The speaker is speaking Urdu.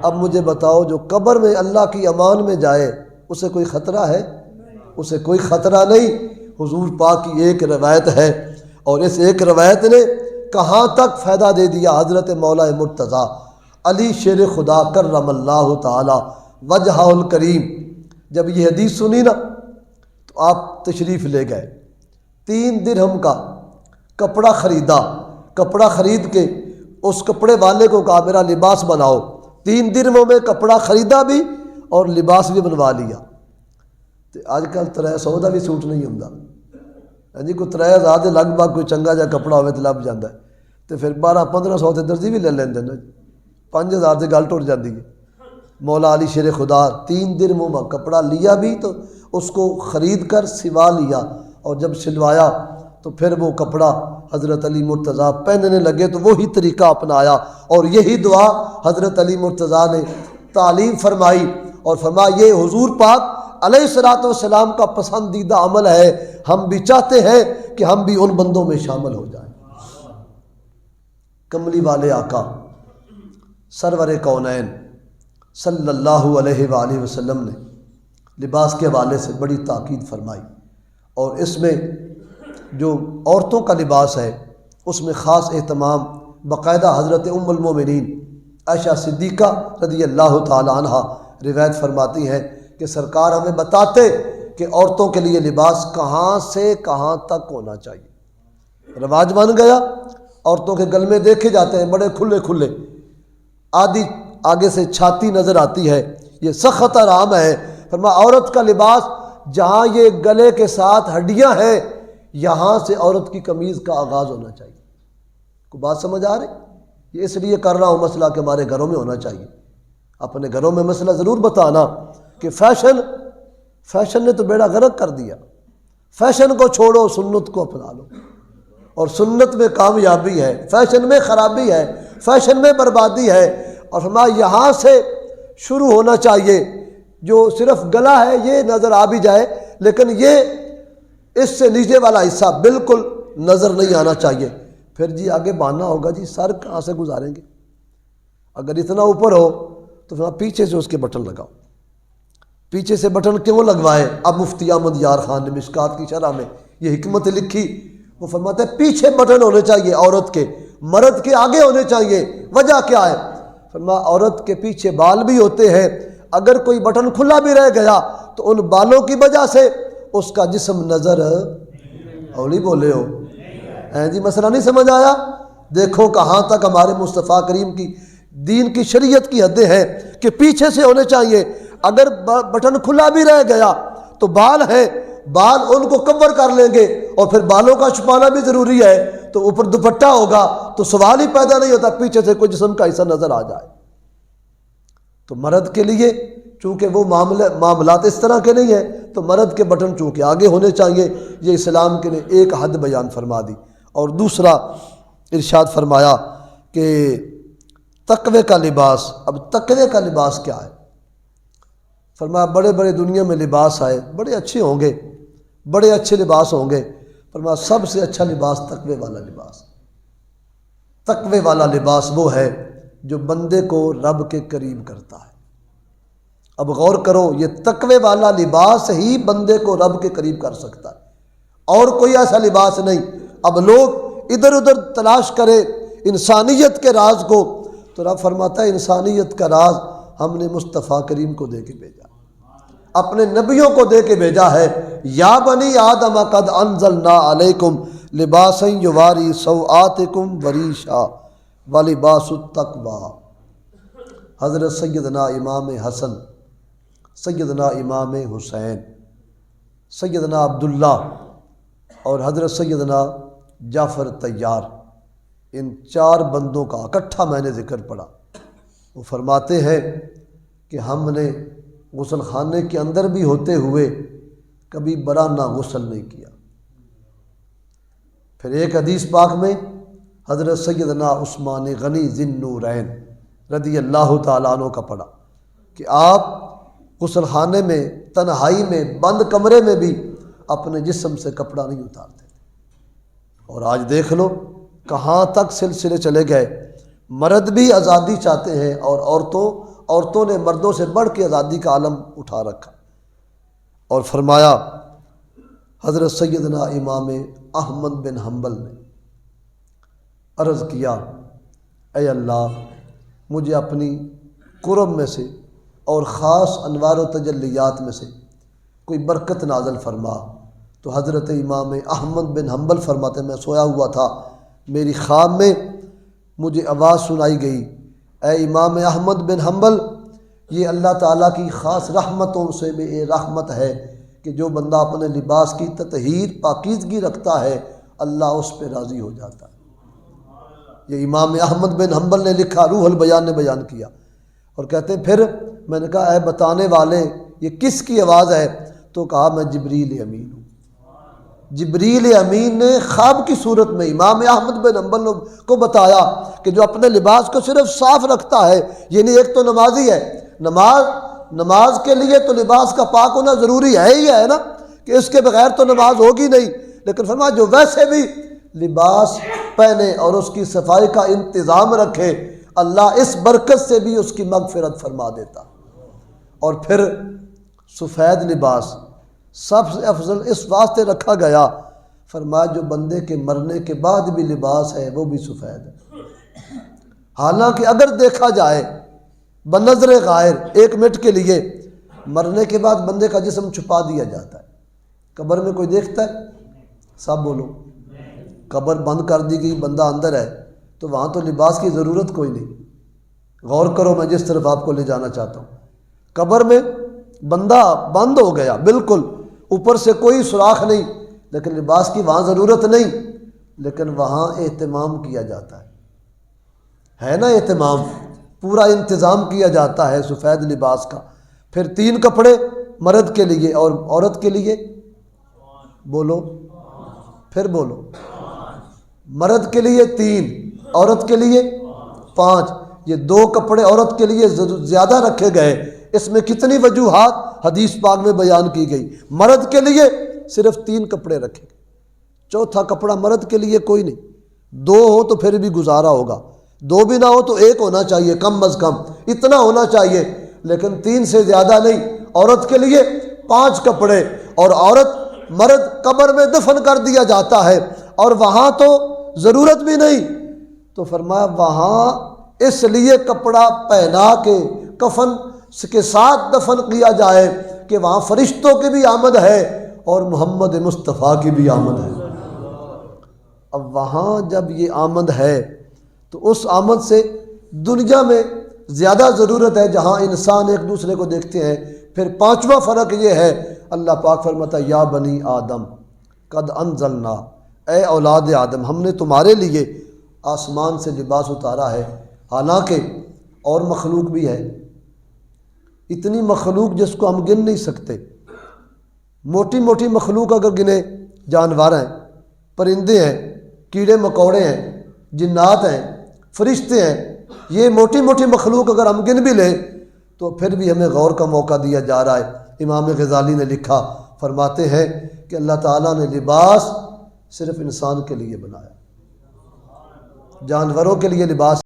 اب مجھے بتاؤ جو قبر میں اللہ کی امان میں جائے اسے کوئی خطرہ ہے؟ اسے کوئی خطرہ نہیں۔ حضور پاک کی ایک روایت ہے، اور اس ایک روایت نے کہاں تک فائدہ دے دیا۔ حضرت مولا مرتضیٰ علی شیر خدا کرم اللہ تعالی وجہہ الکریم جب یہ حدیث سنی نا تو آپ تشریف لے گئے، 3 درہم کا کپڑا خریدا، کپڑا خرید کے اس کپڑے والے کو کہا میرا لباس بناؤ، 3 درہموں میں کپڑا خریدا بھی اور لباس بھی بنوا لیا۔ تو آج کل 300 کا بھی سوٹ نہیں ہوندا، ہاں جی، کوئی 3000 دے لگ بھگ کوئی چنگا جا کپڑا ہوئے تو لب جاتا ہے، تو پھر 1200-1500 تے درزی بھی لے لیندے نا، 5000 سے گل ٹوٹ جاتی ہے۔ مولا علی شیر خدا 3 درہموں میں کپڑا لیا بھی تو اس کو خرید کر سوا لیا، اور جب سلوایا تو پھر وہ کپڑا حضرت علی مرتضیٰ پہننے لگے تو وہی طریقہ اپنایا، اور یہی دعا حضرت علی مرتضیٰ نے تعلیم فرمائی، اور فرمایا یہ حضور پاک علیہ الصلوۃ والسلام کا پسندیدہ عمل ہے، ہم بھی چاہتے ہیں کہ ہم بھی ان بندوں میں شامل ہو جائیں۔ کملی والے آقا سرور کونین صلی اللہ علیہ وآلہ وسلم نے لباس کے حوالے سے بڑی تاکید فرمائی، اور اس میں جو عورتوں کا لباس ہے اس میں خاص اہتمام باقاعدہ حضرت ام المومنین عائشہ صدیقہ رضی اللہ تعالی عنہ روایت فرماتی ہیں کہ سرکار ہمیں بتاتے کہ عورتوں کے لیے لباس کہاں سے کہاں تک ہونا چاہیے۔ رواج بن گیا، عورتوں کے گلمے دیکھے جاتے ہیں بڑے کھلے کھلے، آدھی آگے سے چھاتی نظر آتی ہے، یہ سخت حرام ہے۔ فرمایا عورت کا لباس جہاں یہ گلے کے ساتھ ہڈیاں ہیں یہاں سے عورت کی قمیض کا آغاز ہونا چاہیے۔ کوئی بات سمجھ آ رہی؟ یہ اس لیے کر رہا ہوں مسئلہ کہ ہمارے گھروں میں ہونا چاہیے، اپنے گھروں میں مسئلہ ضرور بتانا کہ فیشن نے تو بیڑا غرق کر دیا۔ فیشن کو چھوڑو، سنت کو اپنا لو، اور سنت میں کامیابی ہے، فیشن میں خرابی ہے، فیشن میں بربادی ہے۔ اور فرمایا یہاں سے شروع ہونا چاہیے، جو صرف گلا ہے یہ نظر آ بھی جائے لیکن یہ اس سے نیچے والا حصہ بالکل نظر نہیں آنا چاہیے۔ پھر جی آگے باننا ہوگا، جی سر کہاں سے گزاریں گے؟ اگر اتنا اوپر ہو تو پھر پیچھے سے اس کے بٹن لگاؤ۔ پیچھے سے بٹن کیوں لگوائے؟ اب مفتی احمد یار خان نے مشکات کی شرح میں یہ حکمت لکھی، وہ فرماتے ہیں پیچھے بٹن ہونے چاہیے عورت کے، مرد کے آگے ہونے چاہیے۔ وجہ کیا ہے؟ فرمایا عورت کے پیچھے بال بھی ہوتے ہیں، اگر کوئی بٹن کھلا بھی رہ گیا تو ان بالوں کی وجہ سے اس کا جسم نظر اولی بولے ہو جی، مسئلہ نہیں سمجھ آیا؟ دیکھو کہاں تک ہمارے مصطفیٰ کریم کی دین کی شریعت کی حدیں ہیں کہ پیچھے سے ہونے چاہیے۔ اگر بٹن کھلا بھی رہ گیا تو بال ہیں، بال ان کو کور کر لیں گے، اور پھر بالوں کا چھپانا بھی ضروری ہے، تو اوپر دوپٹہ ہوگا تو سوال ہی پیدا نہیں ہوتا پیچھے سے کوئی جسم کا حصہ نظر آ جائے۔ تو مرد کے لیے چونکہ وہ معاملات اس طرح کے نہیں ہیں تو مرد کے بٹن چونکہ آگے ہونے چاہیے، یہ اسلام کے لیے ایک حد بیان فرما دی۔ اور دوسرا ارشاد فرمایا کہ تقوی کا لباس۔ اب تقوی کا لباس کیا ہے؟ فرمایا بڑے بڑے دنیا میں لباس آئے، بڑے اچھے ہوں گے، بڑے اچھے لباس ہوں گے، فرمایا سب سے اچھا لباس تقوی والا لباس۔ تقوی والا لباس وہ ہے جو بندے کو رب کے قریب کرتا ہے۔ اب غور کرو، یہ تقوی والا لباس ہی بندے کو رب کے قریب کر سکتا ہے، اور کوئی ایسا لباس نہیں۔ اب لوگ ادھر ادھر تلاش کرے انسانیت کے راز کو، تو رب فرماتا ہے انسانیت کا راز ہم نے مصطفیٰ کریم کو دے کے بھیجا، اپنے نبیوں کو دے کے بھیجا ہے۔ یا بنی آدم قد انزلنا علیکم لباسا یواری سوآتکم وریشا ولباس التقوی۔ حضرت سیدنا امام حسن، سیدنا امام حسین، سیدنا عبداللہ اور حضرت سیدنا جعفر طیار، ان 4 بندوں کا اکٹھا میں نے ذکر پڑھا۔ وہ فرماتے ہیں کہ ہم نے غسل خانے کے اندر بھی ہوتے ہوئے کبھی برانہ غسل نہیں کیا۔ پھر ایک حدیث پاک میں حضرت سیدنا عثمان غنی ذی النورین رضی اللہ تعالیٰ عنہ کا پڑھا کہ آپ غسل خانے میں تنہائی میں بند کمرے میں بھی اپنے جسم سے کپڑا نہیں اتارتے تھے۔ اور آج دیکھ لو کہاں تک سلسلے چلے گئے، مرد بھی آزادی چاہتے ہیں اور عورتوں نے مردوں سے بڑھ کے آزادی کا عالم اٹھا رکھا۔ اور فرمایا حضرت سیدنا امام احمد بن حنبل نے عرض کیا، اے اللہ مجھے اپنی قرب میں سے اور خاص انوار و تجلیات میں سے کوئی برکت نازل فرما۔ تو حضرت امام احمد بن حنبل فرماتے میں سویا ہوا تھا، میری خواب میں مجھے آواز سنائی گئی، اے امام احمد بن حنبل، یہ اللہ تعالیٰ کی خاص رحمتوں سے بھی ایک رحمت ہے کہ جو بندہ اپنے لباس کی تطہیر پاکیزگی رکھتا ہے اللہ اس پہ راضی ہو جاتا ہے۔ یہ امام احمد بن حنبل نے لکھا، روح البیان نے بیان کیا۔ اور کہتے ہیں پھر میں نے کہا اے بتانے والے یہ کس کی آواز ہے؟ تو کہا میں جبریل امین ہوں۔ جبریل امین نے خواب کی صورت میں امام احمد بن حنبل کو بتایا کہ جو اپنے لباس کو صرف صاف رکھتا ہے، یعنی ایک تو نمازی ہے، نماز کے لیے تو لباس کا پاک ہونا ضروری ہے ہی ہے نا، کہ اس کے بغیر تو نماز ہوگی نہیں، لیکن فرمایا جو ویسے بھی لباس پہنے اور اس کی صفائی کا انتظام رکھے اللہ اس برکت سے بھی اس کی مغفرت فرما دیتا۔ اور پھر سفید لباس سب سے افضل اس واسطے رکھا گیا، فرمایا جو بندے کے مرنے کے بعد بھی لباس ہے وہ بھی سفید ہے۔ حالانکہ اگر دیکھا جائے بنظر غائر ایک منٹ کے لیے مرنے کے بعد بندے کا جسم چھپا دیا جاتا ہے، قبر میں کوئی دیکھتا ہے؟ سب بولو، قبر بند کر دی گئی، بندہ اندر ہے تو وہاں تو لباس کی ضرورت کوئی نہیں۔ غور کرو میں جس طرف آپ کو لے جانا چاہتا ہوں، قبر میں بندہ بند ہو گیا بالکل، اوپر سے کوئی سوراخ نہیں، لیکن لباس کی وہاں ضرورت نہیں، لیکن وہاں اہتمام کیا جاتا ہے نا، اہتمام پورا انتظام کیا جاتا ہے سفید لباس کا۔ پھر 3 کپڑے مرد کے لیے اور عورت کے لیے، بولو پھر بولو، مرد کے لیے 3 عورت کے لیے 5، یہ 2 کپڑے عورت کے لیے زیادہ رکھے گئے۔ اس میں کتنی وجوہات حدیث پاک میں بیان کی گئی۔ مرد کے لیے صرف 3 کپڑے رکھے گئے، چوتھا کپڑا مرد کے لیے کوئی نہیں، 2 ہوں تو پھر بھی گزارا ہوگا، 2 بھی نہ ہو تو 1 ہونا چاہیے کم از کم، اتنا ہونا چاہیے، لیکن 3 سے زیادہ نہیں۔ عورت کے لیے 5 کپڑے، اور مرد قبر میں دفن کر دیا جاتا ہے اور وہاں تو ضرورت بھی نہیں، تو فرمایا وہاں اس لیے کپڑا پہنا کے کفن کے ساتھ دفن کیا جائے کہ وہاں فرشتوں کی بھی آمد ہے اور محمد مصطفیٰ کی بھی آمد ہے۔ اب وہاں جب یہ آمد ہے تو اس آمد سے دنیا میں زیادہ ضرورت ہے جہاں انسان ایک دوسرے کو دیکھتے ہیں۔ پھر 5واں فرق یہ ہے، اللہ پاک فرماتا ہے یا بنی آدم قد انزلنا، اے اولاد آدم ہم نے تمہارے لیے آسمان سے لباس اتارا ہے۔ حالانکہ اور مخلوق بھی ہے، اتنی مخلوق جس کو ہم گن نہیں سکتے، موٹی موٹی مخلوق اگر گنے، جانور ہیں، پرندے ہیں، کیڑے مکوڑے ہیں، جنات ہیں، فرشتے ہیں، یہ موٹی موٹی مخلوق اگر ہم گن بھی لیں تو پھر بھی ہمیں غور کا موقع دیا جا رہا ہے۔ امام غزالی نے لکھا، فرماتے ہیں کہ اللہ تعالیٰ نے لباس صرف انسان کے لیے بنایا، جانوروں کے لیے لباس